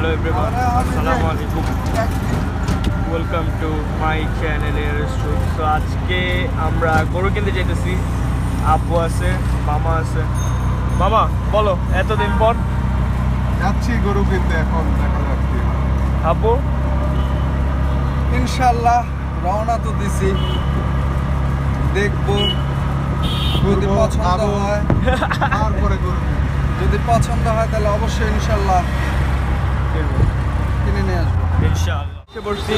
Hello everyone, Assalamu alaikum. Welcome to my channel Airstream. So আজকে আমরা গরু কিনতে যেতেছি। আব্বু আছে, মামা আছে। মামা বলো, এতদিন পর যাচ্ছি গরু কিনতে, এখন দেখা যাচ্ছে। আব্বু ইনশাআল্লাহ রওনা তো দিছি, দেখবো যদি পছন্দ হয় তারপরে গরু কিনবো। যদি পছন্দ হয় তাহলে অবশ্যই ইনশাআল্লাহ কিনে নিয়ে আসবো ইনশাআল্লাহ। বলছি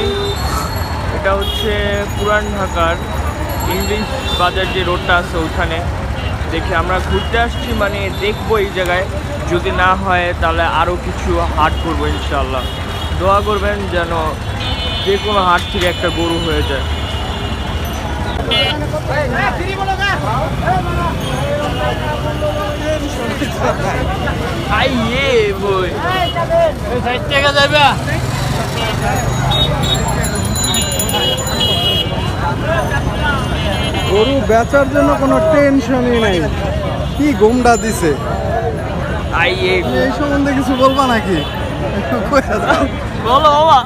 এটা হচ্ছে পুরান ঢাকার ইংলিশ বাজার যে রোডটা আছে ওখানে। দেখে আমরা ঘুরতে আসছি, মানে দেখবো এই জায়গায়। যদি না হয় তাহলে আরও কিছু হাট করবো ইনশাআল্লাহ। দোয়া করবেন যেন যে কোনো হাট থেকে একটা গরু হয়ে যায়। আইয়ে বই গরু বেচার জন্য কোনো টেনশনই নাই। কি গোমডা দিছে, আইয়ে এই সম্বন্ধে কিছু বলবা নাকি? বলো বাবা।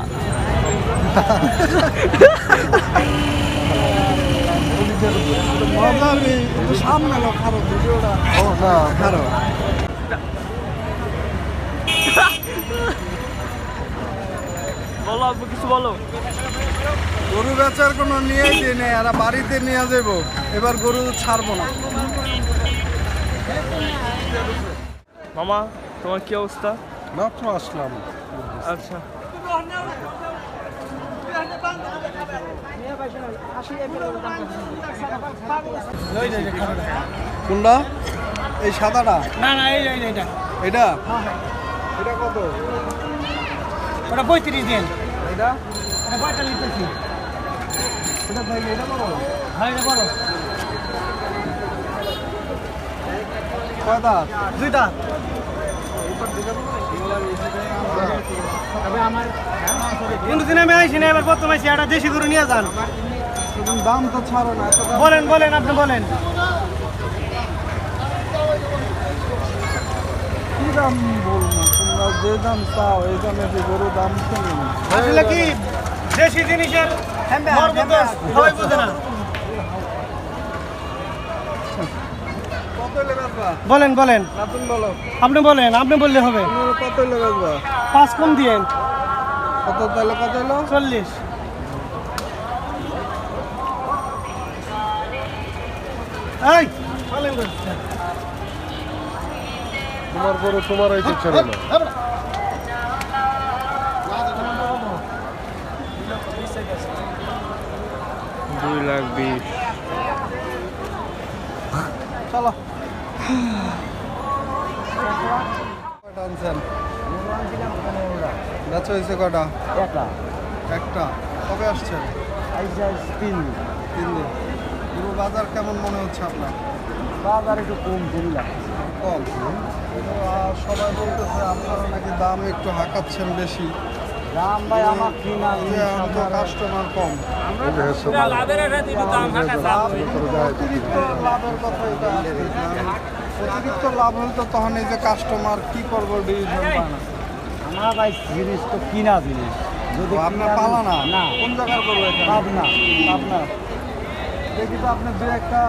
মজা নেই, একটু সামনে লো, খারো ভিডিওটা। ও না, খারো। বলো আব্বু, কিছু বলো। গরু বেচার কোনো নিয়েই দিয়ে নেই, আর বাড়িতে নিয়ে যাবো। এবার গরু ছাড়বো না। মামা তোমার কি অবস্থা? মাত্র আসলাম। আচ্ছা কোনটা? এই সাদাটা? না না এই এইটা এটা এটা কত? ওটা 35 দিন, এটা এটা 45 দিতেছি। এটা ভাই, এটা বড়। হ্যাঁ এটা বড়, কয়টা? দুইটা। কিন্তু দিন আমি আইসি না, এবার প্রথম আইসি একটা দেশি গরু নিয়ে যান। তুমি দাম তো ছাড়ো না, এত দাম। বলেন বলেন, আপনি বলেন কি দাম বলবো? তোমরা যে দাম চাও এই দামে যে গরু দাম শুনি না। আসলে কি দেশি জিনিসের মর্ম তো সবাই বোঝে না। কত হলে বেচবা? বলেন বলেন, নতুন বলো। আপনি বলেন, আপনি বললে হবে। তুমি কত হলে বেচবা? 5 কম দিয়েন। কত তাহলে কত হলো? 40। এই বলেন বলেন। তোমার গরু তোমার এই ছিল না। 2,20,000। চলো। কয়টা আনছেন? বেচা হয়েছে কয়টা? একটা। কবে আসছেন? 3 দিন। 3 দিন। পুরো বাজার কেমন মনে হচ্ছে আপনার? বাজার একটু কম দিলাম। কম। কিন্তু, সবাই বলতেছে আপনারা নাকি দাম একটু হাঁকাচ্ছেন বেশি। দাম ভাই আমার কিনা তো কাস্টমার কম। অতিরিক্ত লাভের কথা এটা আসতেছে। অতিরিক্ত লাভ হলে তো তখন এই যে কাস্টমার কি করবো ডিসিশন পায় না। আমার ভাই জিনিস তো কিনা জিনিস, যদি তো আপনার পালা না? না কোন জায়গার গরু এটা? পাবনা। আপনার দেখি তো আপনি দু একটা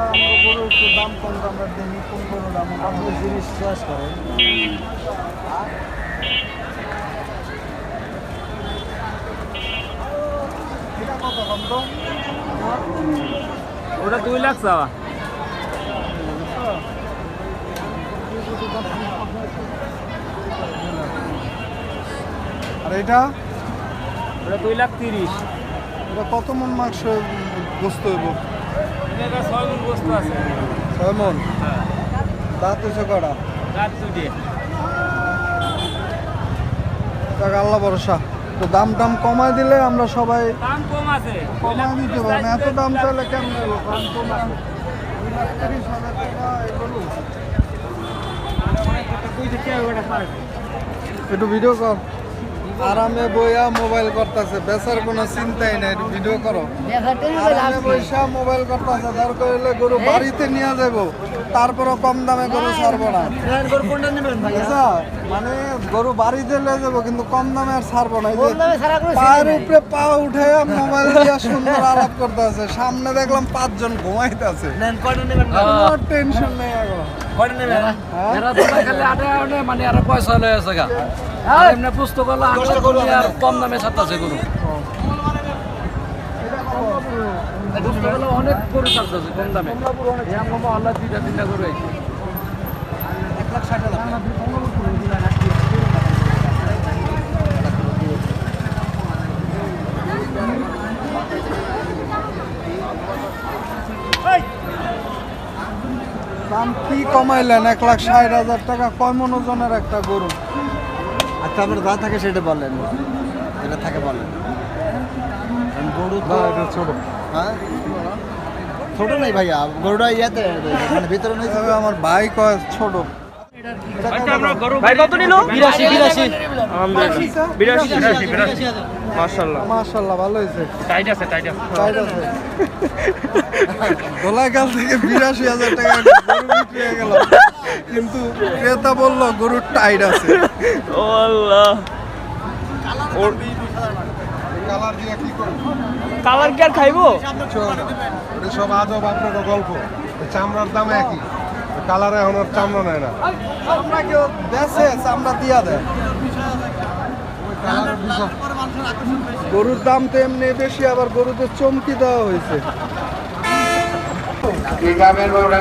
গরু একটু দাম কম, আমরা দেখি কোন গরু দাম। আপনি জিনিস চয়েস করেন। এটা কত কম তো? ওটা 2 লাখ চাওয়া। আর এটা ওটা 2,30,000। এটা কত মন মাংস গোস্ত হইব? এটা 6 গুণ বস্তু আছে। 6 মন। হ্যাঁ, দাঁত হয়েছে কটা? রাত 2 টাকা আল্লাহ ভরসা। তো দাম টাম কমায় দিলে আমরা সবাই দাম কম আছে। কমায় দিতে পারবো। এত দাম চাইলে কেমন দেবো? কারণ তোমরা 2,30,000 টাকা এগুলো। একটু ভিডিও কর। আরামে বইয়া মোবাইল করতেছে, বেচার কোনো চিন্তাই নাই। ভিডিও করো, আরামে বইসা মোবাইল করতেছে। দরকার হলে গরু বাড়িতে নিয়ে যাবো, তারপরও কম দামে গরু ছাড়বো না। বুঝছো? মানে গরু বাড়িতে নিয়ে যাবো কিন্তু কম দামে আর ছাড়বো না। এই যে পায়ের উপরে পা উঠে মোবাইল দিয়ে সুন্দর আলাপ করতেছে। সামনে দেখলাম 5 জন ঘুমাইতেছে, কোনো টেনশন নেই এখন। মানে আর পয়সা লয়ে আছে গা এমনি পুস্তক হলো আর কম দামে ছাড়তেছে গরু। পুস্তক হলো অনেক গরু ছাড়তেছে কম দামে। মহল্লা 2-3টা গরু আছে। দাম কি কমাইলেন? 1,60,000 টাকা। কয় মন ওজনের একটা গরু? আচ্ছা আপনার যা থাকে সেটা বলেন, যেটা থাকে বলেন। গরু তো ছোট। হ্যাঁ ছোট নেই ভাইয়া, গরুটা ইয়াতে মানে ভিতরে নেই। তবে আমার ভাই কয় ছোট। ভাই কত নিল? 82 82 মাশাআল্লাহ। মাশাআল্লাহ, ভালো হয়েছে। টাইট আছে টাইট আছে। দোলাইকাল থেকে 82,000 টাকা গরু বিক্রি হয়ে গেল, কিন্তু ক্রেতা বলল গরুর টাইট আছে। ও আল্লাহ, ওর কালার দিয়ে কি করব? কালার কি আর খাইবো? এটা সব আজব আপনার গল্প। চামড়ার দাম একই, কালারে এখন আর চামড়া নেয় না। আমরা কেউ বেচে চামড়া দিয়া দেয়। গরুর দাম তো এমনি বেশি, আবার গরুতে চমকি দেওয়া হয়েছে। গরুর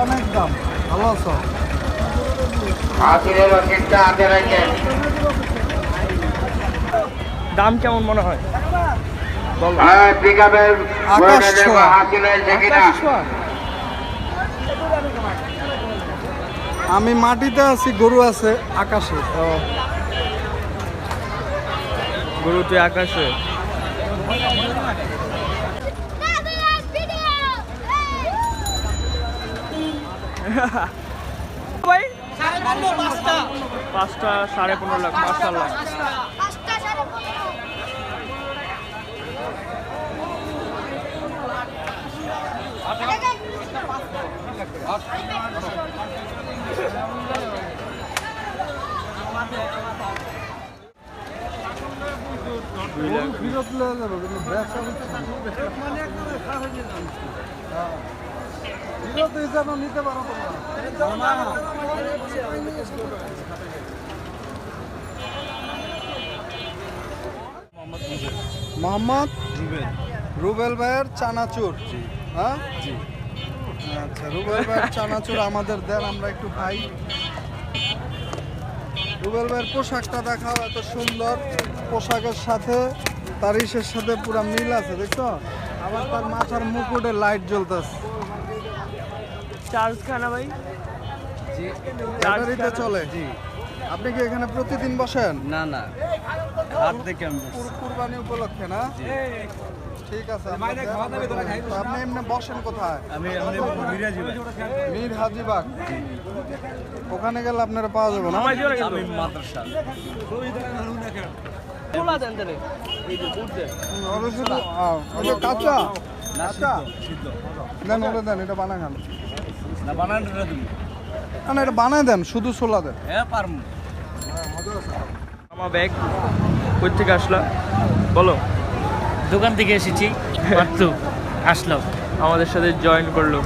অনেক দাম। ভালো আছো? দাম কেমন মনে হয়? বলো। আকাশ ছোঁয়া। আকাশ ছোঁয়া? আমি মাটিতে আছি, গরু আছে আকাশে। গরুতে আকাশে। ভাই 5টা 15.5 লাখ। মাশাআল্লাহ। ফিরত লয়ে যাবো, কিন্তু ব্যবসা হচ্ছে না। ফিরত হিসাবে নিতে পারো তোমরা। মোহাম্মদ রুবেল ভাইয়ের চানাচুর। হ্যাঁ, আচ্ছা, রুবেল ভাইয়ের চানাচুর আমাদের দেন, আমরা একটু খাই। রুবেল ভাইয়ের পোশাকটা দেখাও, এত সুন্দর পোশাকের সাথে তার ইসের সাথে পুরো মিল আছে, দেখছো? আবার তার মাথার মুকুটে লাইট জ্বলতেছে। চার্জ খানা ভাই? ব্যাটারিতে চলে। আপনি কি এখানে প্রতিদিন বসেন? না না, হাত দেখে আমি কুরবানি উপলক্ষে না? ঠিক আছে। তো আপনি এমনি বসেন কোথায়? আমি মীর হাজিবাগ। ওখানে গেলে আপনারা পাওয়া যাবে না? আমি মাদ্রাসা। খোলা দেন তাহলে। এই যে দুধ দেন। ওটা শুধু ওটা কাঁচা কাঁচা দেন, ওটা দেন, এটা বানা খান। না বানানো তুমি? না না, এটা বানায় দেন, শুধু ছোলা দেন। হ্যাঁ পারবো। আমার ব্যাগ কই থেকে আসলা বলো? দোকান থেকে এসেছি, মাত্র আসলাম। আমাদের সাথে জয়েন করলো।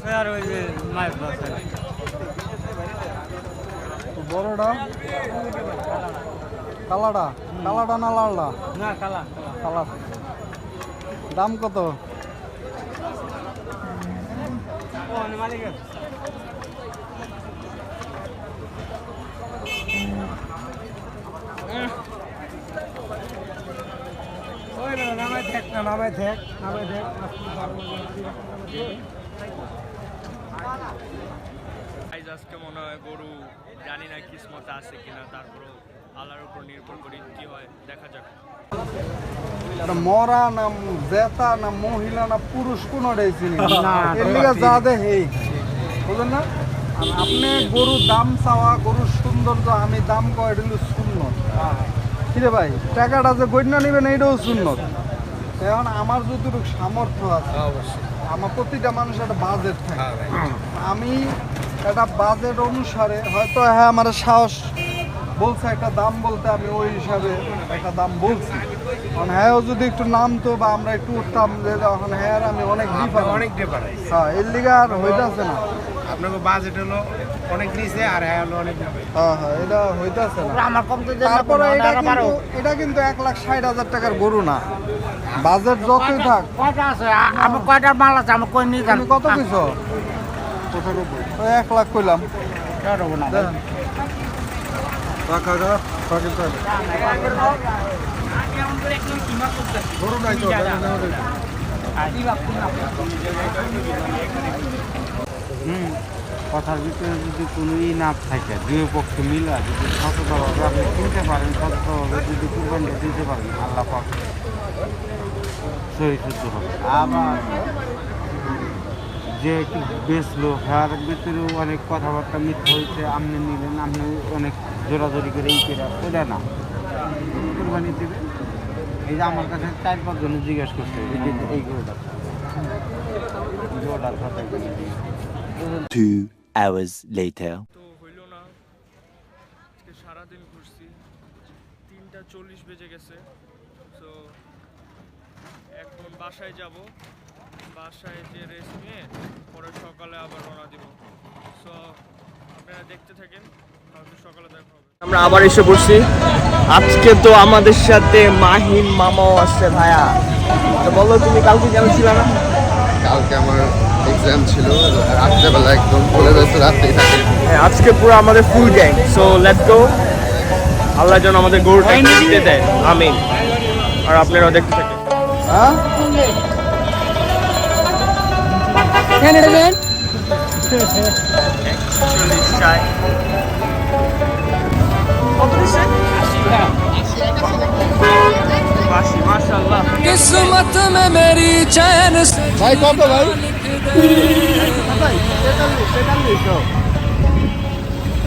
স্যার ওই যে মায়ের বাসা। বড়টা কালাটা, কালাটা না লালটা? না কালা কালা। দাম কত? মালিকের নামাই দেখ, নামাই দেখ, নামাই দেখ। আজকে মনে হয় গরু, জানি না কিসমত আছে কিনা, তারপরও আল্লাহর উপর নির্ভর করি, কি হয় দেখা যাক। এটা মরা না জেতা না মহিলা না পুরুষ কোনটাই চিনি না। এর লিগে যা দেখে এই বুঝলেন না? আর আপনি গরুর দাম চাওয়া, গরুর সুন্দর সৌন্দর্য আমি দাম কয় এটা হলো সুন্নত। কিরে ভাই টাকাটা যে গণ্য নেবেন এইটাও সুন্নত। এখন আমার যতটুকু সামর্থ্য আছে, আমার প্রতিটা মানুষ একটা বাজেট থাকে, আমি একটা বাজেট অনুসারে হয়তো হ্যাঁ আমার সাহস বলছে একটা দাম বলতে, আমি ওই হিসাবে একটা দাম বলছি। কারণ হ্যাঁ যদি একটু নামতো বা আমরা একটু উঠতাম, যে এখন হ্যাঁ আমি অনেক ডিফারেন্স। হ্যাঁ এর লিগে আর হইতাছে না, আপনাকে বাজেট হলো অনেক নিচে আর হ্যাঁ হলো অনেক। হ্যাঁ হ্যাঁ এটা হইতাছে না। আমার কম তো তারপরে এটা কিন্তু 1,60,000 টাকার গরু না, বাজেট যতই থাক। কয়টা আছে আমার কয়টা মাল আছে আমার কই নিয়ে তুমি কত কইছো? 1 লাখ কইলাম। দেন। গরু নাই তো, কথার ভিতরে যদি কোনো না থাকে, দুই পক্ষে মিলা যদি সততাভাবে আপনি কিনতে পারেন, সততাভাবে যদি কুরবানিটা দিতে পারেন, আল্লাহ পাক সহি শুদ্ধ হবে। আবার যে একটু বেচলো তার ভিতরেও অনেক কথাবার্তা মিথ্যা হয়েছে, আপনি নিলেন, আপনি অনেক জোরাজোরি করে এই করে ওটা না, কুরবানি দেবে। এই যে আমার কাছে 4-5 জনে জিজ্ঞেস করছে এই গরুটা, গরুটার কথা 2 hours later. তো হইল না, আজকে সারাদিন ঘুরছি, 3:40 বেজে গেছে। তো এখন বাসায় যাব, বাসায় যে রেস্ট নিয়ে পরে সকালে আবার রওনা দিব। সো আপনারা দেখতে থাকেন, কালকে সকালে দেখা হবে। আমরা আবার এসে পড়ছি। আজকে তো আমাদের সাথে মাহিন মামাও আসছে। ভাইয়া তো বলো, তুমি কালকে কেন ছিল না? কালকে আমার এক্সাম ছিল, রাত্রেবেলা একদম বলে রয়েছে রাত্রেই থাকে। হ্যাঁ, আজকে পুরো আমাদের full gang. So let's go. আল্লাহ যেন আমাদের গরুটা দিতে দেয়, আমিন। আর আপনারাও দেখতে থাকেন। হ্যাঁ किस्मत में मेरी चैन ভাই কত ভাই?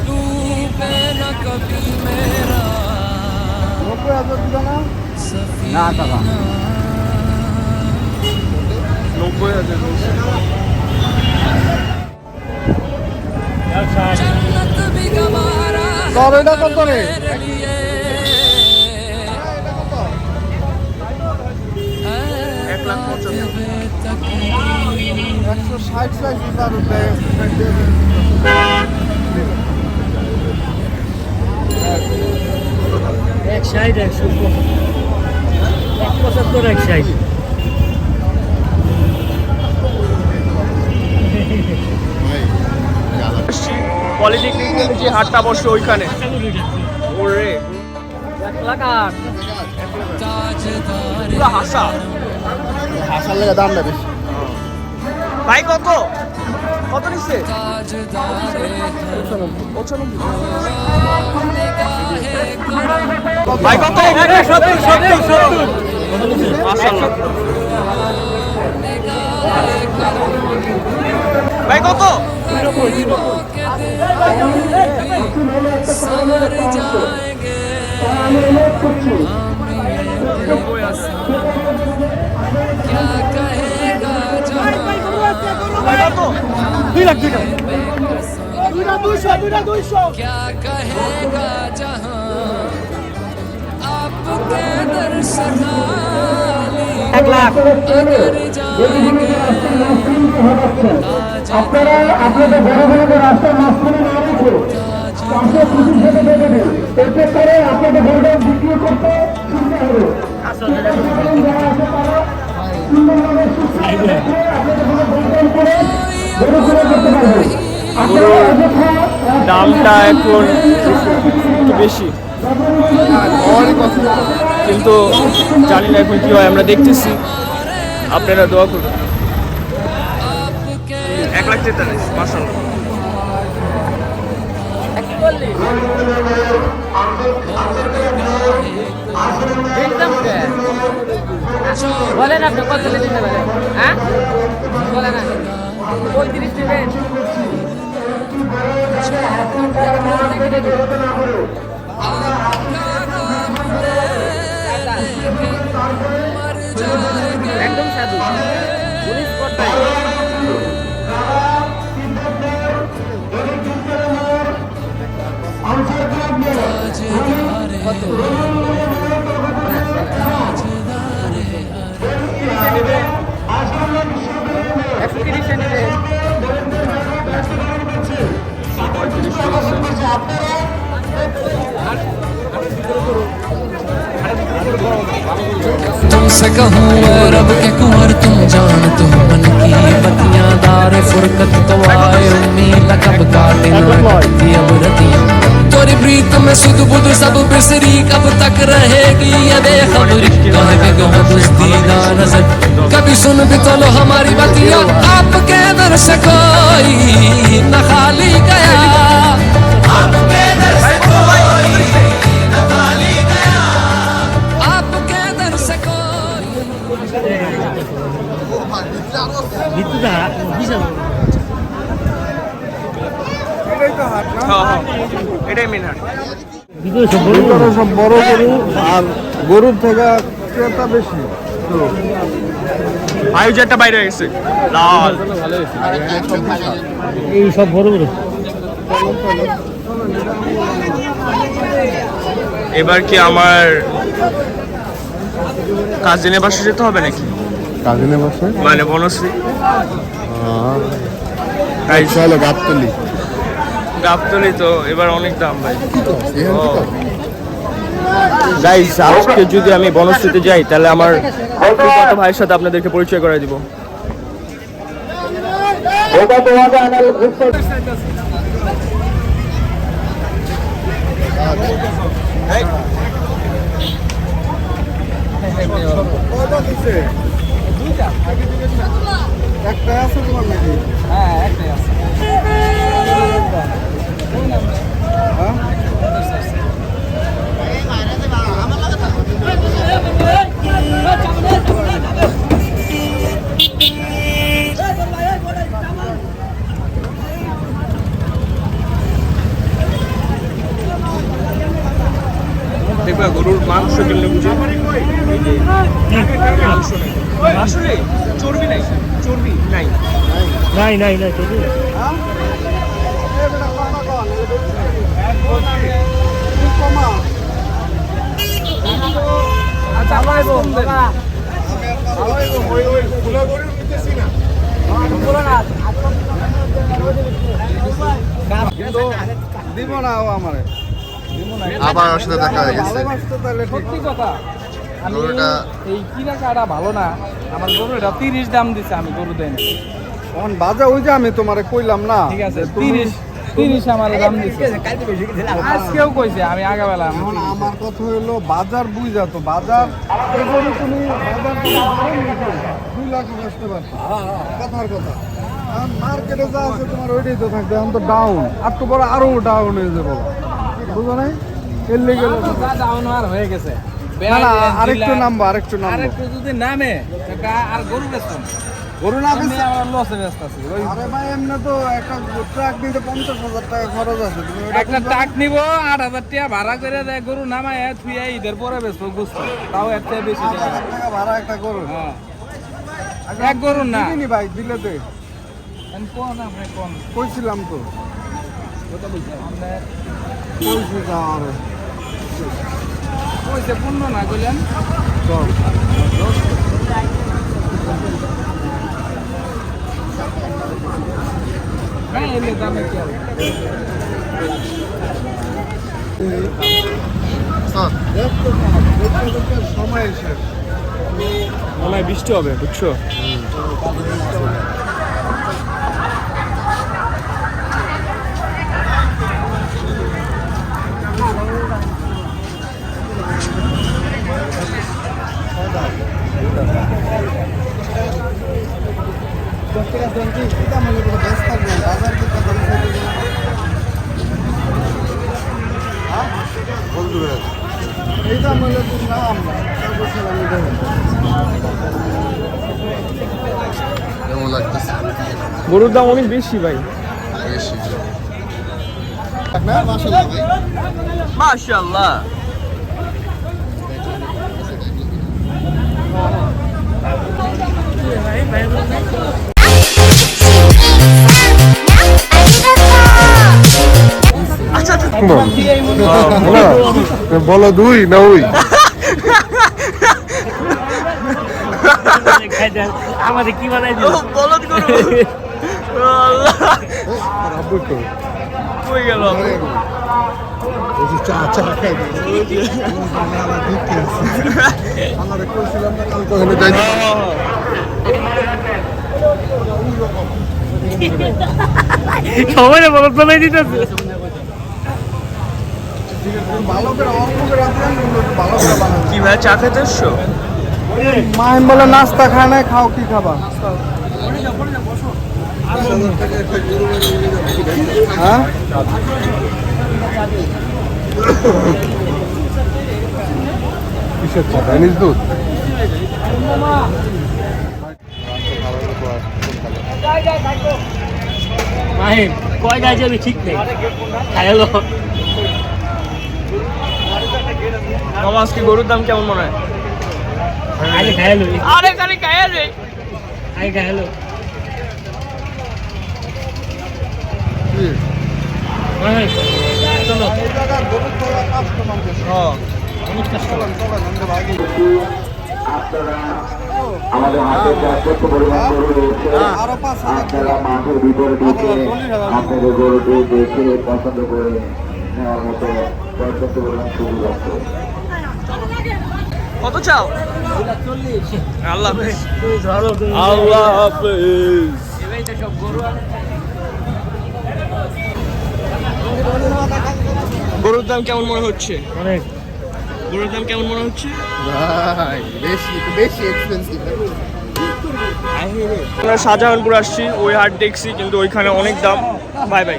डूबे न कभी मेरा 90,000 দিবা না? না টাকা 90,000। जन्नत भी गवारा তোর এটা কত রে? मेरे लिए 160 চাইছি স্যার উঠে। পলিটেকনিক যে হাটটা বসে ওইখানে। ওরে পুরো হাসা। হাসার লেগে দাম বেশি। ভাই কত কত নিচ্ছে? ভাই কত? মাশাআল্লাহ। ভাই কত? संवर जाएंगे क्या कहेगा क्या कहेगा जहां आपके दर से खाली अगर जाएंगे আপনারা আপনাদের বড় বড় রাস্তার মাঝখানে না রেখে পাশে পুলিশ হেঁটে দেবেন, এতে করে আপনাদের গরুটা বিক্রি করতে সুবিধা হবে। যারা আছে তারা সুন্দরভাবে সুস্থ রেখে আপনাদের কোনো বৈঠক করে গরু ঘুরে করতে পারবে। দামটা এখন একটু বেশি, কিন্তু জানি না এখন কি হয়, আমরা দেখতেছি। আপনারা দোয়া করবেন। 1,43,000 মাশাআল্লাহ। বলেন আপনি কত দিতে পারেন? হ্যাঁ বলেন না 35 দিবেন। मर जाएंगे একদম সাধু পুলিশ কোথায় तुमसे कहूँ और रब के कुंवर तुम जान तुम मन की बतियां दार फुरकत तो आए उम्मीद कब काटे ना कटती अब रतियां तोरी प्रीत में सुध बुध सब बिसरी कब तक रहेगी ये बेखबरी कहे के गो दुस्तीदा नजर कभी सुन भी तो लो हमारी बतियां आपके दर से कोई न खाली गया आपके दर से कोई न खाली गया आपके दर से कोई এটাই তো হাট না হ্যাঁ হ্যাঁ এটাই মেন হাট ভিতরে সব বড় গরু আর গরুর থেকে ক্রেতা বেশি তো আয়োজনটা বাইরে হয়ে গেছে লাল এই সব বড় গরু এবার কি আমার কাজিনের বাসা যেতে হবে নাকি কাজিনে বসে মানে বনশ্রী তাই চলো গাবতলি গাবতলি তো এবার অনেক দাম ভাই গাইস আজকে যদি আমি বনশ্রীতে যাই তাহলে আমার কত ভাইয়ের সাথে আপনাদেরকে পরিচয় করে দিব কয়টা দিছে একটা আছে তোমার নাকি হ্যাঁ একটাই আছে হ্যাঁ দেখবা গরুর মাংস কিনলে বুঝে মাংস নেই আসলে চর্বি নাই চর্বি নাই আচ্ছা ভালো হইবো কিন্তু দিব না ও আমারে আবার ওর সাথে দেখা হয়ে গেছে ভালোবাসতে তাহলে ঠিক সত্যি কথা আমি গরুটা এই কিনা কাটা ভালো না আমার গরুটা 30 দাম দিছে আমি গরু দেই না তখন বাজে ওই যে আমি তোমারে কইলাম না ঠিক আছে যে তুমি 30 আমার দাম দিছে আজকেও কইছে আমি আগাবেলা এখন আমার কথা হলো বাজার বুঝা তো বাজার এই গরু তুমি বাজার তুমি ধরেন নাকি 2 লাখ বেচতে পারছো কথার কথা আর মার্কেটে যা আছে তোমার ওইটাই তো থাকবে এখন তো ডাউন আর তো বড় আরো ডাউন হয়ে যাবে বুঝো নাই এর লেগে যা ডাউন আর হয়ে গেছে না না আরেকটু নামবো আরেকটু আরেকটু যদি নামে আর গরু বেচতাম গরু না বেচে আমার লসে বেচতাছি আরে ভাই এমনি তো একটা ট্রাক নিতে 50,000 টাকা খরচ আছে তুমি ওইটা একটা টাক নিব 8,000 টাকা ভাড়া করে দেয় গরু নামায় থুইয়া ঈদের পরে বেচবো বুঝছো তাও এর চেয়ে বেশি টাকা 8,000 টাকা ভাড়া একটা গরু হ্যাঁ এক গরু না দিবিনি ভাই দিলে দে কোন আপনি কোন কইছিলাম তো কথা বলছি আমরা কইছি যাওয়ার কইছে পূর্ণ না কইলেন চল হ্যাঁ এলে দামে কি হবে সময় শেষ মনে হয় বৃষ্টি হবে বুঝছো এইটা মানে নাম কেমন লাগতেছে গরুর দাম অনেক বেশি ভাই বেশি না মাশাআল্লাহ ভাই মাশাআল্লাহ। আচ্ছা আচ্ছা বলো দুই না ওই আমাদের কি বানাই দিল বলদ গরু আল্লাহ কই গেল চা চা খাই আমরা কইছিলাম না কালকে ওখানে যাই সবাই বলদ বানাই দিতেছে ভালো করে অল্প করে ভালো করে বানানো। কি ভাই চা খেতে এসছো? মাহিম বলে নাস্তা খায় না, খাও কি খাবা? হ্যাঁ কিসের চা ডাইনিস দুধ মাহিম কয় গাছ যাবি ঠিক নেই খাইলো মামা আজকে গরুর দাম কেমন মনে হয়? আগে খাইলো আরে কানে কায়া রে আগে খাইলো চলো অনেক কষ্ট আমাদের হাতে যথেষ্ট পরিমাণ গরু রয়েছে আরো 5,000 আপনারা মাঠের ভিতরে ঢুকে আপনাদের গরুটি দেখে পছন্দ করে নেওয়ার মতো যথেষ্ট পরিমাণ সুযোগ আছে। কত চাও? আল্লাহ হাফেজ। আল্লাহ হাফেজ। গরুর দাম কেমন মনে হচ্ছে? অনেক গরুর দাম কেমন মনে হচ্ছে? ভাই বেশি এক্সপেন্সিভ আমরা শাহজাহানপুর আসছি, ওই হাট দেখছি কিন্তু ওইখানে অনেক দাম। ভাই ভাই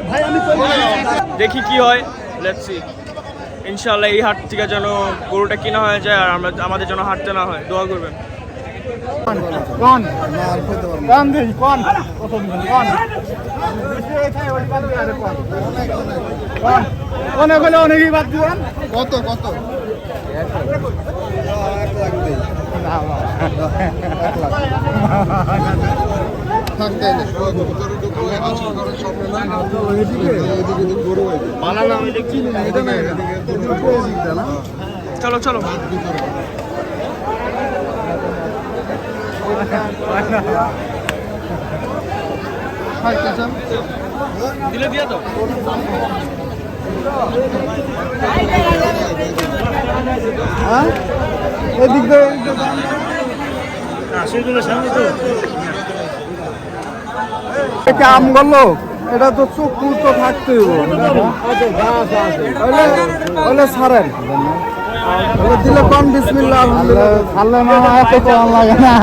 দেখি কি হয়, লেটস সি। ইনশাআল্লাহ এই হাট থেকে যেন গরুটা কিনা হয়ে যায় আর আমরা আমাদের যেন হাঁটতে না হয়, দোয়া করবেন। অনেকই বাদ দিবেন। কত কত চলো চলো দিলে দিয়ে দাও। হ্যাঁ এদিক দিয়ে সেগুলো সামনে তো এটা আম গেল, এটা তো চোখ তো থাকতেই হলে ছাড়েন দিলে কম বিসমিল্লাহ আল্লাহ মামা এত কম লাগে না।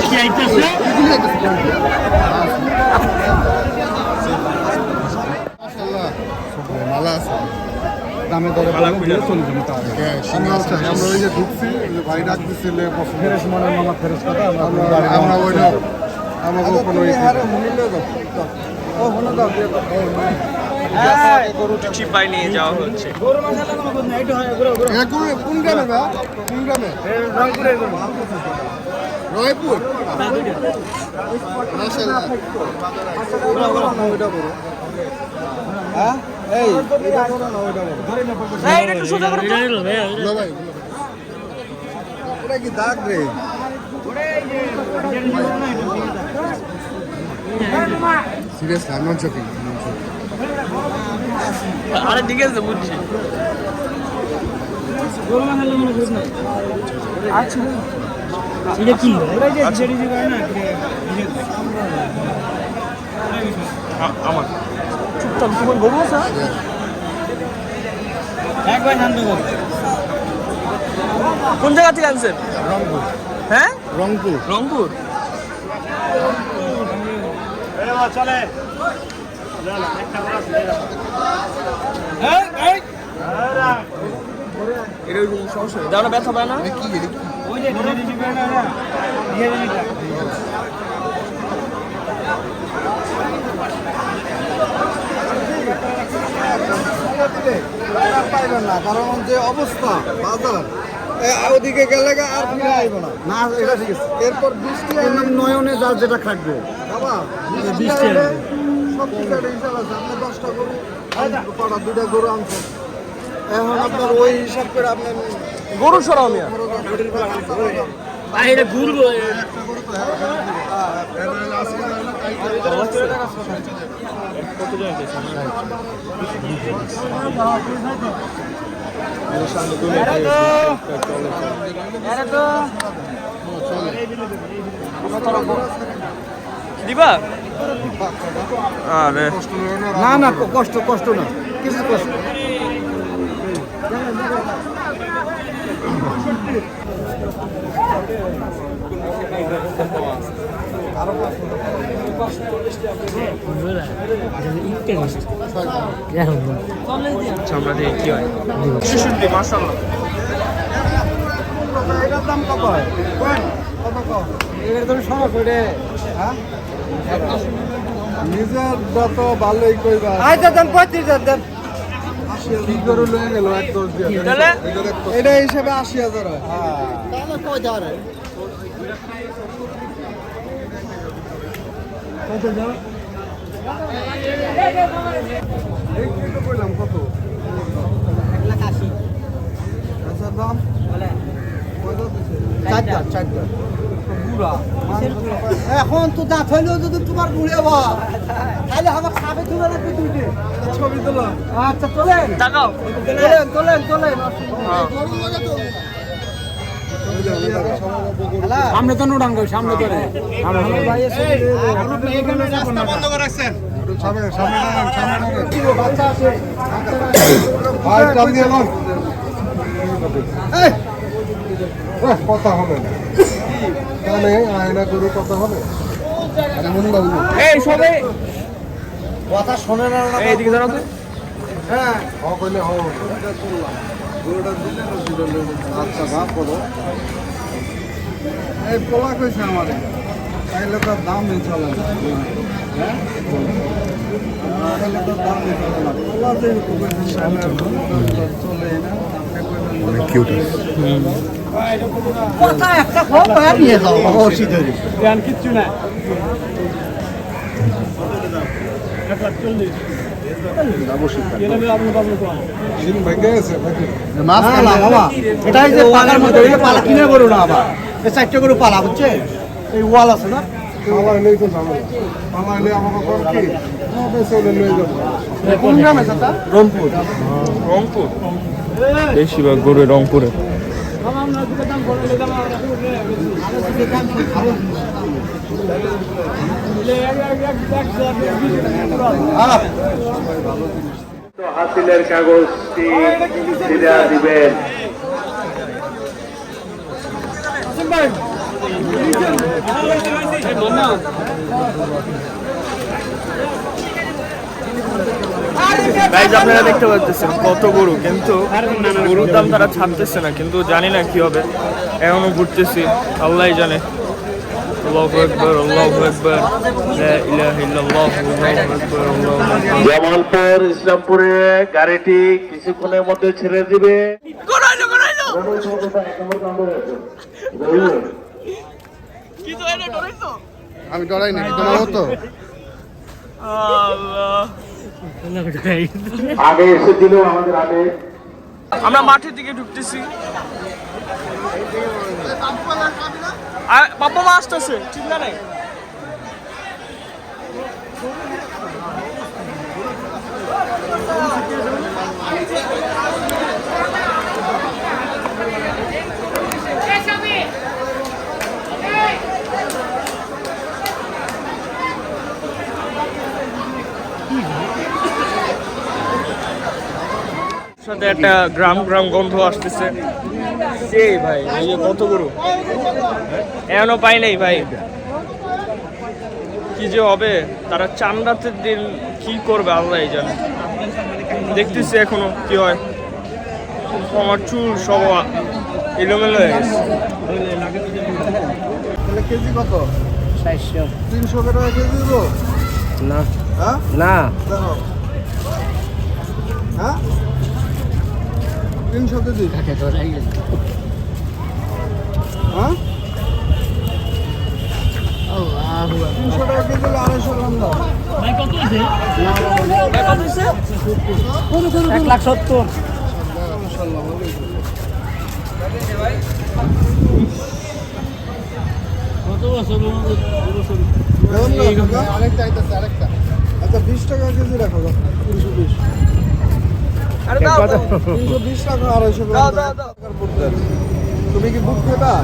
কি আইতেছে ভালো আছে দামে দরে চলবে না তাহলে। আমরা ওই যে ঢুকছি ভাই ডাক দিচ্ছিল ফেরেশ মনের মামা ফেরেশ কথা আমরা ওইটা আমাকে কোনো গরুটা চিপাই নিয়ে যাওয়া হচ্ছে। কোন গ্রামে বা কোন গ্রামে রয়পুর মাশাআল্লাহ হ্যাঁ এই এটা করো না ওইটা করো। এই একটু সোজা করো তো। না ভাই এটা কি দাগ রে? Seriously I am not joking আরে ঠিক আছে বুঝছি। এটা কি আমার চুপচাপ তোমার গরু আছে? একবার শান্ত কর কোন জায়গা থেকে আনছেন? রংপুর হ্যাঁ রংপুর রংপুর। চলে এটা ওই সমস্যা নেই, দাও না, ব্যথা পায় না। পাইবেন না, কারণ যে অবস্থা বাজার ওদিকে গেলে আর ফিরে আইব না। না এটা ঠিক আছে। এরপর বৃষ্টি নয়নে যা যেটা খাটবে বাবা বৃষ্টি সব কিছু একটা হিসাব আছে। আপনি 10টা গরু কটা 2টা গরু আনছেন, এখন আপনার ওই হিসাব করে আপনি গরু সরাও মিয়া। বাইরে ঘুরবো দিবা? আরে না না কষ্ট কষ্ট না কিছু কষ্ট আমরা দেখি কি হয়। 66 মাশাআল্লাহ। এটার দাম কত হয়? কত কম? এর তো সময় করে হ্যাঁ নিজের যত ভালোই কইবা। আচ্ছা দাম 35,000 দেন কি করে লয়ে গেল 1-10 দিয়ে? তাহলে এটা হিসাবে 80,000 হয়। তাহলে কয় দাও রে কত দাও? এই কিলো কইলাম কত? 1,80,000 আচ্ছা দাম কত দিছে? চারটা পুরা এখন তো দাঁত হইলেও যদি তোমার বুড়ে বা তাহলে আমার খাবে তুলে রাখবে দুইটে ছবি তোলা। আচ্ছা চলেন তাকাও। চলেন সামনে তো নোডান কই সামনে ধরে ভাই এসে বন্ধ করে রাখছেন। সামনে সামনে সামনে বাচ্চা আছে ভাই টান দিয়ে লন। কথা হবে না কানে আয়না করে কথা হবে। এই সবে কথা শোনে না এই দিকে দাঁড়াও তো। হ্যাঁ হ কইলে হ আচ্ছা ভাব বলো। এই পোলা কইছে আমারে, তাইলে তো দামই চলে না। হ্যাঁ তাহলে তো দামই চলে না। পোলা যে কইছে চলে না, আপনি কইলেন কথা একটা খুব বাইরে নিয়ে যাও অবশ্যই ধরে জ্ঞান কিচ্ছু না সিন ভেঙে গেছে নাকি? মাছ পালা বাবা এটাই যে পালার মধ্যে এই পালা কিনে করো না আবার এই চারটে করে পালা বুঝছে এই ওয়াল আছে না পালায় নেই তো ঝামেলা। পালাইলে আমাকে কর কি চলে লয়ে যাবো। কোন গ্রামে চাচা রংপুর রংপুর, বেশিরভাগ গরু রংপুরে। হাসিলের কাগজটি ফিরে দিবেন। গাইজ আপনারা দেখতে পাচ্ছেন কত গরু, কিন্তু গরুর দাম তারা ছাড়তেছে না, কিন্তু জানি না কি হবে। এখনো ঘুরতেছি, আল্লাহই জানে। আল্লাহু আকবার, আল্লাহু আকবার, লা ইলাহা ইল্লাল্লাহ, আল্লাহু আকবার, আল্লাহু আকবার। জামালপুর ইসলামপুরে গাড়িটি কিছুক্ষণের মধ্যে ছেড়ে দিবে। আমি ডরাই না, তোমার মতো আল্লাহ। আগে এসেছিল আমাদের আগে আমরা মাঠের দিকে ঢুকতেছি। বাবা মা আসতেছে, ঠিক না নাই? সাথে একটা গ্রাম গ্রাম গন্ধ আসতেছে। সেই ভাই, এই যে কত গরু এখনো পাই নাই ভাই। কি যে হবে, তারা চান রাতের দিন কি করবে আল্লাহ জানে। দেখতেছি এখনো কি হয়। আমার চুল সব এলোমেলো হয়ে গেছে। তাহলে কেজি কত? 300 টাকা কেজি দেবো? না হ্যাঁ না দেখো, হ্যাঁ 300 কেজি, হ্যাঁ 300 টাকা কেজি হলে 250 গ্রাম দাও। 1,70,000 মাশাআল্লাহ, ভালোই তো। কেমন লাগলো কাকা? আচ্ছা 20 টাকা কেজি রাখো, 320। 320 টাকা 250 গ্রাম টাকার বুট দেন। তুমি কি বুট খেবা?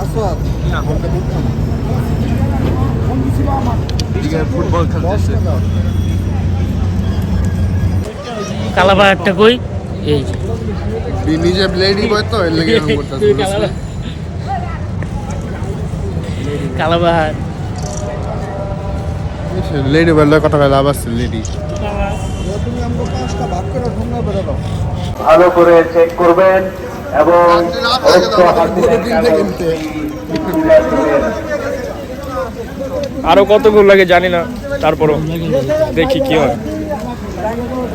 আসো ফুটবল খেলতেছে। কালাবাহারটা কই? এই যে নিজে ব্লেডই বয় তো এর লেগে এরকম করতেছে। কালাবাহার লেডি বললে কত টাকা লাভ আছে লেডি। তুমি আমাকে 5টা ভাগ করে ঢুঙ্গা বেরো দাও। ভালো করে চেক করবেন এবং আরো কতগুলো লাগে জানি না, তারপরও দেখি কি হয়।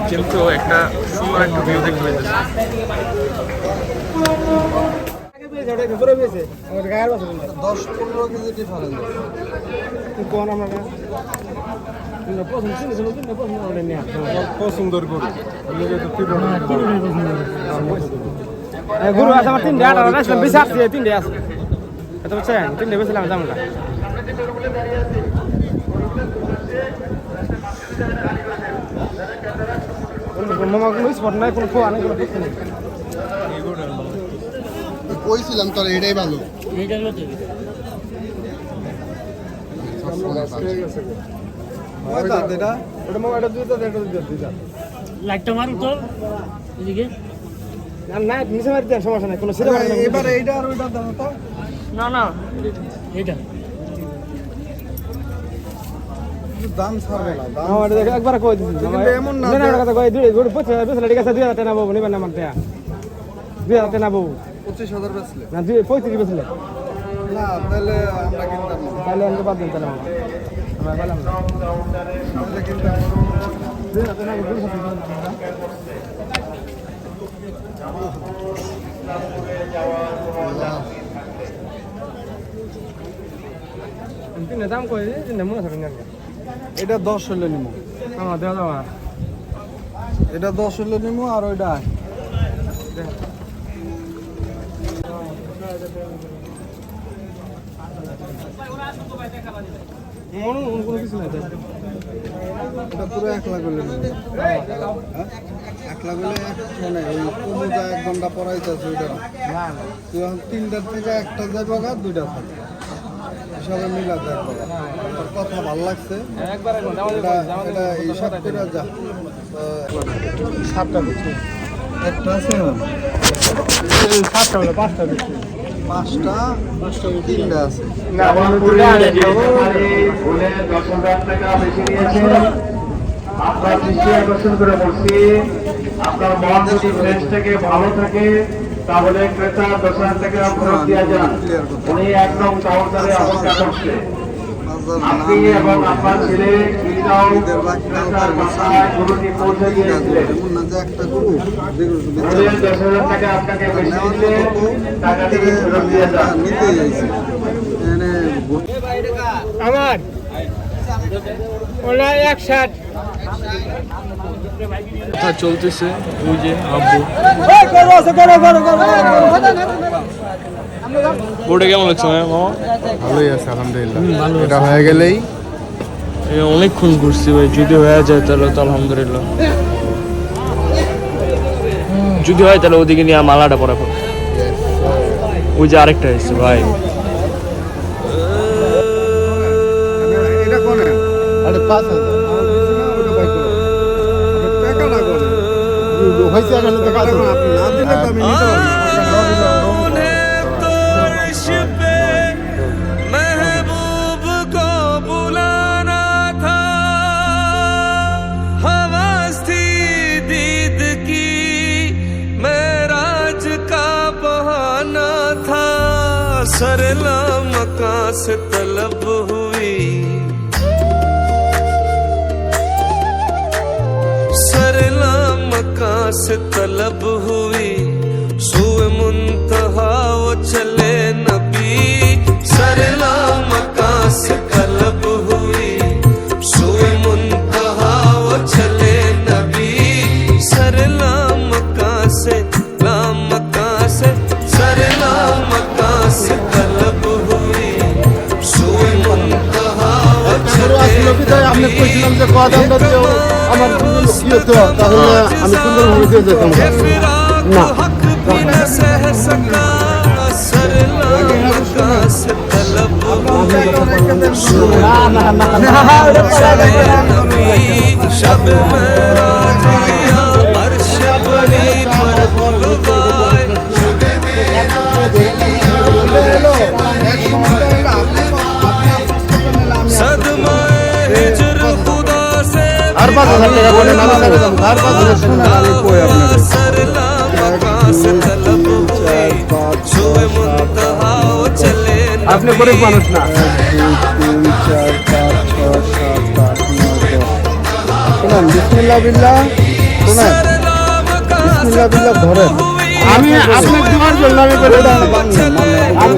কিন্তু একটা সুন্দর একটা ভিউ দেখতে পেয়েছে। 10-15 কেজি ডিফারেন্স। পছন্দের গরু গরু আছে আমার 3টা, 8টা আসলাম, বেশি আসছে 3টা আছে। এত বুঝছেন 3টা বেছিলাম জামলা। মামা কোনো স্পট নাই, কোনো ফোয়া নাই, কোনো কিছু নেই। কইছিলাম তোর এটাই ভালো। কয় দাঁত এটা? ওটা মামা এটা দুইটা। লাইটটা মারুন তো এদিকে। না না নিচে মারি দেন, সমস্যা নাই, কোনো সিধা মারি না। এবারে এইটা আর ওইটা দাও তো। না না এইটা দাম ছাড়বে না, দাম আমার দেখে একবার কই দিছি। কিন্তু এমন না না কথা কই দুই গরু পচে বেসলে ঠিক আছে 2000 টাকা বাবু নিবেন না মানতে। 2000 টাকা বাবু 25,000 বেচলে না 35 বেসলে। না, তাহলে আমরা কিনতাম না। তাহলে আমাকে বাদ দেন তাহলে মামা। আমরা বললাম না। তাহলে কিনতাম না। 2000 টাকা গরু খাচ্ছি। তিনটা দাম কই তিনটা মনে থাকে না। এটা 10 হলে নিমু, আমার দেওয়া দাও। এটা 10 হলে নিমু, আর ওইটা মনে কোনো কিছু নাই। এটা পুরো 1 লাখ হলে নিমু। হ্যাঁ 1 লাখ হলে মানে ওই কুমুদা 1 ঘন্টা পড়াইতেছে ওইটা না। তুই এখন 3টার থেকে 1টা যাবো গা, 2টা থাকবে হিসাবে মিলা দেখবো। তোর কথা ভালো লাগছে, একবার এটা এটা হিসাব করে যা। 7টা দিচ্ছি, একটা আছে না 7টা হলো 5টা দিচ্ছি। 5টা 3টা আছে। ভুলে 10,000 টাকা বেশি নিয়েছেন। আপনার দৃষ্টি আকর্ষণ করে বলছি, আপনার মন যদি ফ্রেশ থেকে ভালো থাকে তাহলে ক্রেতা 10,000 টাকা ফেরত দিয়ে যান। উনি একদম কাউন্টারে অপেক্ষা করছে। আপনি এবং আপনার ছেলে ক্রেতার বাসায় গরুটি পৌঁছে দিয়েছিলেন। একটা গরু ভুলে 10,000 টাকা আপনাকে বেশি দিলে টাকাটি ফেরত দিয়ে যান। নিতে যাইছি আমার ওলা 160 কথা চলতেছে। ওই যে আব্বু বোর্ডে কেমন লাগছে মামা? ভালোই আছে আলহামদুলিল্লাহ। এটা হয়ে গেলেই অনেকক্ষণ ঘুরছি ভাই, যদি হয়ে যায় তাহলে তো আলহামদুলিল্লাহ। যদি হয় তাহলে ওদিকে নিয়ে মালাটা পরা করো। ওই যে আরেকটা এসছে ভাই। এটা কোনে? আরে 5,000 টাকা না করে হয়েছে, এখন টাকা না দিলে তো আমি নিতে পারবো। महबूब को बुलाना था, हवस थी दीद की, मेरा से तलब हुई सरला मकां से तलब हुई सुए मुंतहा वो चले नबी सरला मकां से तलब हुई सुए मुंतहा वो चले नबी सरला मकां से सरला मकां से तलब हुई सुए मुंतहा वो चले আপনি কইছিলাম যে কদম দাও আমার কি হতো তাহলে আমি সুন্দরভাবে দিয়ে যেতাম না सह सका सरला मकां से तलब शब मेराज किया अर्श बनी पर बुलवाए सदमाए हिजर खुदा से আর 5000 টাকা বলে না আর 5000 শোনা আমি কই আপনাকে सरला मकां से तलब हुई सुबह मुंतहा वो चले আপনি গরিব মানুষ না 1 2 3 4 5 6 7 8 9 10 শুনুন বিসমিল্লাহ বিল্লাহ শুনুন বিসমিল্লাহ বিল্লাহ ধরেন আমি আপনার দেওয়ার জন্য আমি বলে দাও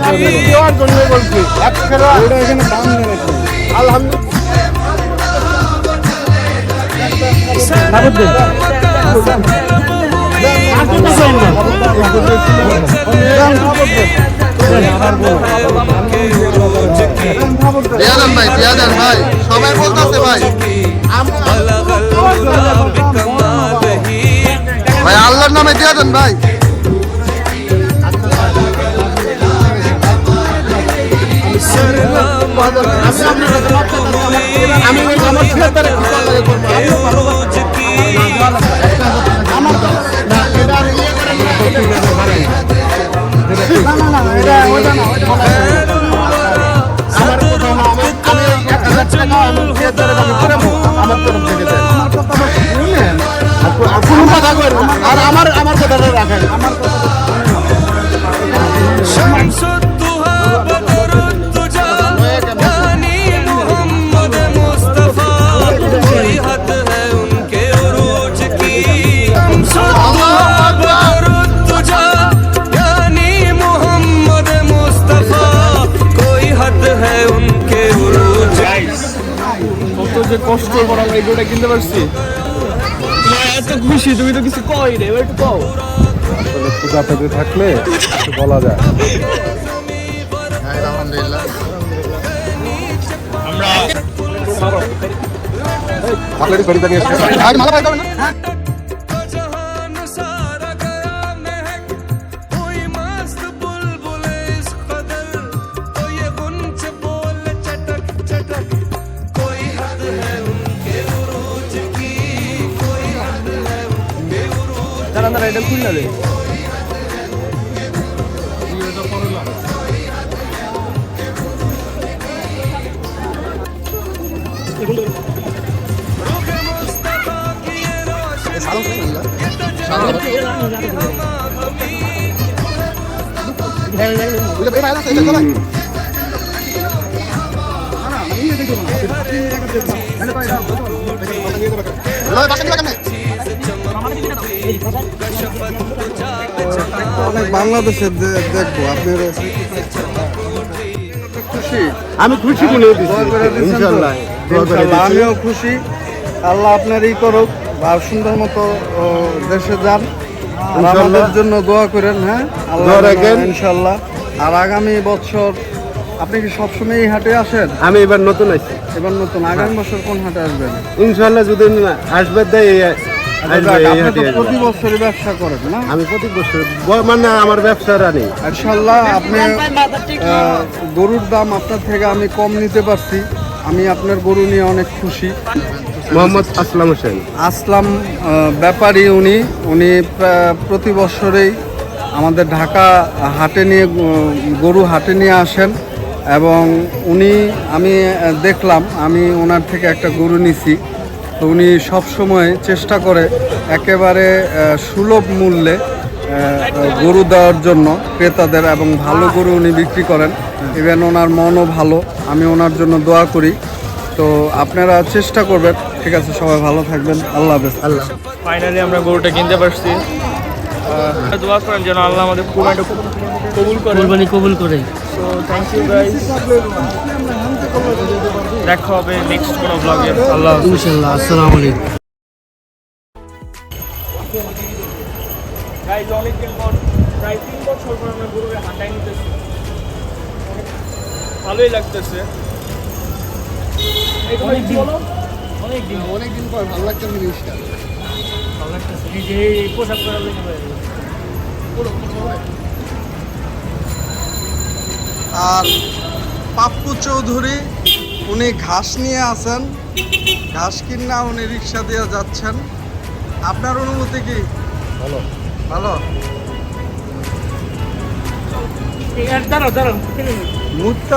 আমি দেওয়ার জন্য বলছি আজকের ওটা এখানে দাম নেই আলহামদুলিল্লাহ বিয়াদান ভাই সবাই বলতেছে ভাই ভাই আল্লাহর নামে দিয়ে দেন ভাই আমি আমার ছেলেটারে আর আমার কথাটা রাখেন আমার যে কষ্ট করা এগুলোটা কিনতে পারছি এত খুশি তুমি তো কিছু কই রে একটু কও আসলে পূজা পেতে থাকলে কিছু বলা যায় আলহামদুলিল্লাহ আপনারই বাড়িতে নিয়ে এসেছি আর মালা পাই না তারা এটা খুললে রে অনেক বাংলাদেশে দেখবো আপনার খুশি আমি খুশি মনে ইনশাআল্লাহ আমিও খুশি আল্লাহ আপনার ই করুক আর সুন্দর মতো দেশে যান আমাদের জন্য দোয়া করেন হ্যাঁ আল্লাহ ইনশাআল্লাহ আর আগামী বছর আপনি কি সবসময় এই হাটে আসেন আমি এবার নতুন আছি এবার নতুন আগামী বছর কোন হাটে আসবেন ইনশাআল্লাহ যদি আসবে দেয় প্রতি বছরই ব্যবসা করেন না আমি প্রতি বছর মানে আমার ব্যবসা রানি ইনশাআল্লাহ আপনি গরুর দাম আপনার থেকে আমি কম নিতে পারছি আমি আপনার গরু নিয়ে অনেক খুশি মোহাম্মদ আসলাম হোসেন আসলাম ব্যাপারী উনি প্রতি বছরেই আমাদের ঢাকা হাটে নিয়ে গরু হাটে নিয়ে আসেন এবং আমি দেখলাম আমি ওনার থেকে একটা গরু নিছি তো উনি সবসময় চেষ্টা করে একেবারে সুলভ মূল্যে গরু দেওয়ার জন্য ক্রেতাদের, এবং ভালো গরু উনি বিক্রি করেন। ইভেন ওনার মনও ভালো, আমি ওনার জন্য দোয়া করি। তো আপনারা চেষ্টা করবেন। ঠিক আছে, সবাই ভালো থাকবেন, আল্লাহ হাফেজ। আল্লাহ। ফাইনালি আমরা গরুটা কিনতে পারছি। দোয়া করেন যেন আল্লাহ আমাদের কুরবানিটা কবুল করে। কবুল করে। সো থ্যাংক ইউ গাইস, দেখা হবে নেক্সট কোনো ব্লগে। আল্লাহ হাফেজ। ইনশাআল্লাহ। আসসালামু আলাইকুম। গাইস অনেকদিন পর, প্রায় 3 বছর পর আমরা গরুকে হাঁটাই নিতেছি, ভালোই লাগতেছে। অনেকদিন পর ভালো লাগছে জিনিসটা। ভালো লাগতেছে। এই যে এই পোশাক পরা লাগে ভাই। আর পাপ্পু চৌধুরী উনি ঘাস নিয়ে আসেন, ঘাস কিনা উনি রিক্সা দিয়ে যাচ্ছেন। আপনার অনুভূতি কি? ভালো। ভালো। দাঁড়াও মুহূর্ত